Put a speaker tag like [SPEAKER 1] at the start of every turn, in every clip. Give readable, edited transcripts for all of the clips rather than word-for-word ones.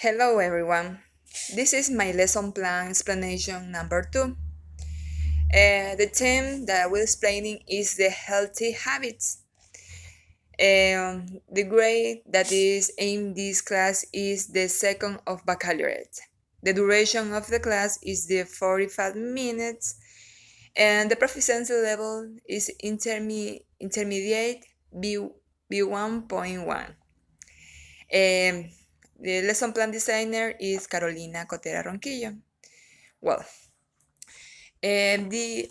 [SPEAKER 1] Hello everyone. This is my lesson plan explanation number 2. The theme that I will explaining is the healthy habits. The grade that is in this class is the second of baccalaureate. The duration of the class is the 45 minutes and the proficiency level is intermediate B1.1. Um, the lesson plan designer is Carolina Cotera Ronquillo. Well, and the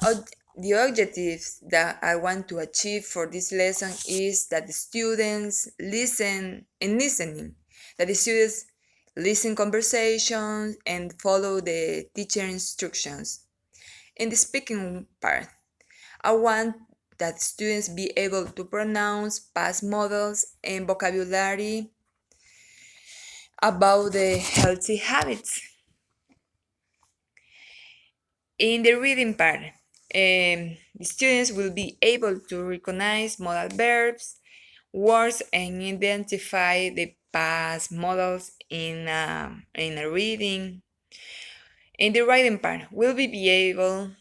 [SPEAKER 1] objectives that I want to achieve for this lesson is that the students listen and listening, that the students listen conversations and follow the teacher instructions. In the speaking part, I want that students be able to pronounce past models and vocabulary about the healthy habits. In the reading part, the students will be able to recognize modal verbs, words, and identify the past models in a reading. In the writing part, we'll be able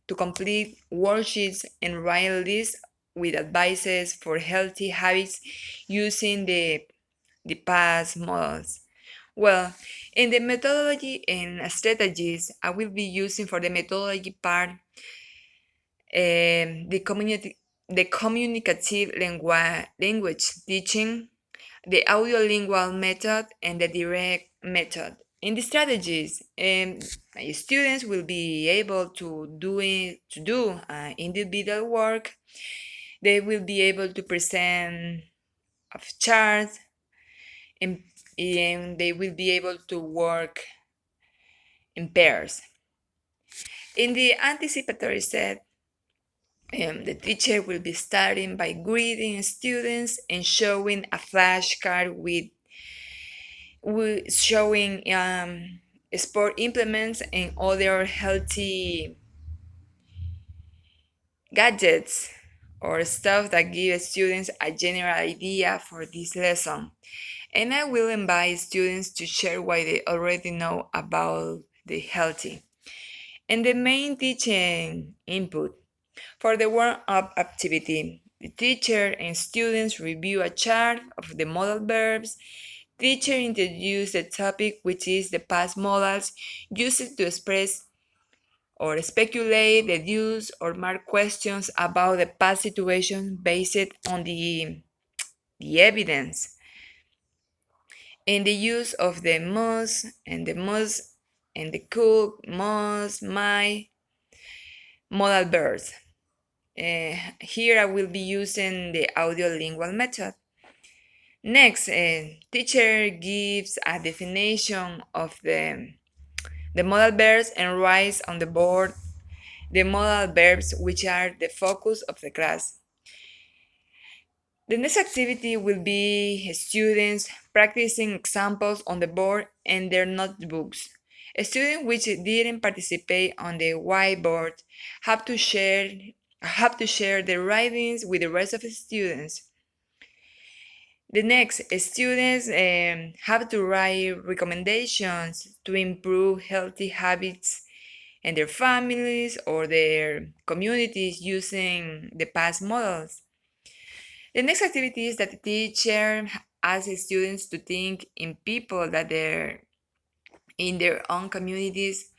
[SPEAKER 1] to complete worksheets and write a list with advices for healthy habits using the past models. Well, in the methodology and strategies I will be using for the methodology part, the communicative language teaching, the audiolingual method, and the direct method. In the strategies, my students will be able to do individual work. They will be able to present of charts, and, and they will be able to work in pairs. In the anticipatory set, the teacher will be starting by greeting students and showing a flashcard with showing sport implements and other healthy gadgets or stuff that give students a general idea for this lesson. And I will invite students to share what they already know about the healthy. And the main teaching input. For the warm-up activity, the teacher and students review a chart of the modal verbs. Teacher introduces the topic, which is the past modals, used to express or speculate, deduce, or mark questions about the past situation based on the evidence. And the use of the must and the must and the could, must, might, modal verbs. Here I will be using the audiolingual method. Next, teacher gives a definition of the modal verbs and writes on the board the modal verbs which are the focus of the class. The next activity will be students practicing examples on the board and their notebooks. Students which didn't participate on the whiteboard have to share their writings with the rest of the students. The next, students have to write recommendations to improve healthy habits and their families or their communities using the past models. The next activity is that the teacher asks students to think in people that they're in their own communities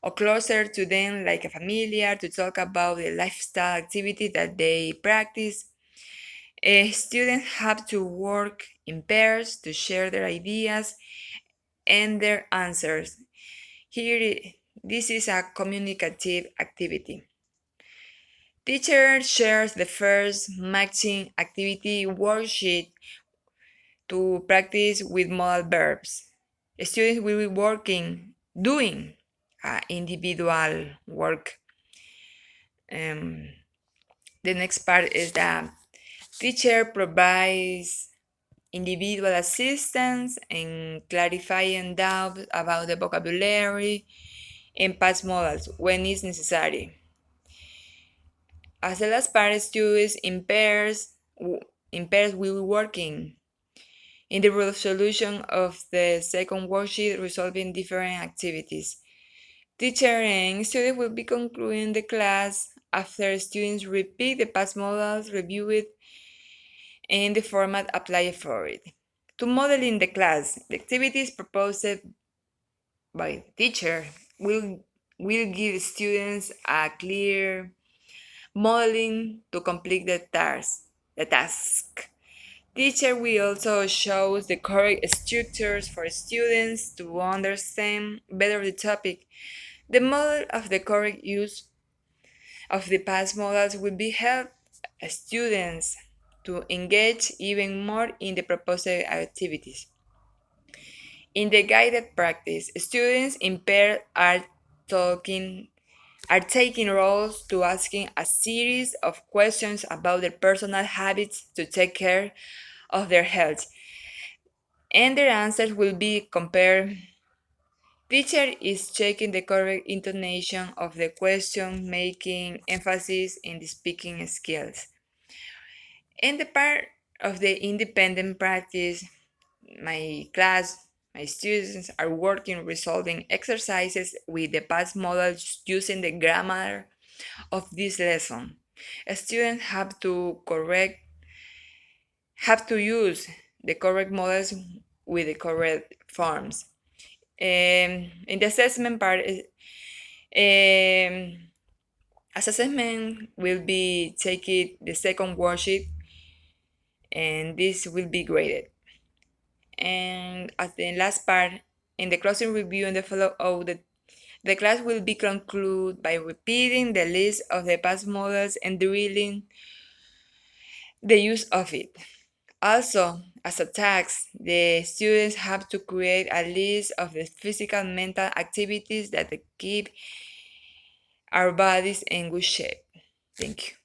[SPEAKER 1] or closer to them, like a familiar, to talk about the lifestyle activity that they practice. Students have to work in pairs to share their ideas and their answers. Here, this is a communicative activity. Teacher shares the first matching activity worksheet to practice with modal verbs. Students will be doing individual work. The next part is that teacher provides individual assistance and clarifying doubts about the vocabulary and past modals when it's necessary. As the last part, students in pairs will be working In the resolution of the second worksheet, resolving different activities. Teacher and student will be concluding the class after students repeat the past models, review it, and the format applied for it. To model in the class, the activities proposed by the teacher will give students a clear modeling to complete the task. Teacher will also show the correct structures for students to understand better the topic. The model of the correct use of the past models will be help students to engage even more in the proposed activities. In the guided practice, students impaired are taking roles to asking a series of questions about their personal habits to take care of their health, and their answers will be compared. Teacher is checking the correct intonation of the question, making emphasis in the speaking skills. In the part of the independent practice, my students are working resolving exercises with the past models using the grammar of this lesson. Students have to use the correct models with the correct forms. In the assessment part, assessment will be taking the second worksheet, and this will be graded. And at the last part, in the closing review and the follow-up, the class will be concluded by repeating the list of the past models and drilling the use of it. Also, as a task, the students have to create a list of the physical and mental activities that keep our bodies in good shape. Thank you.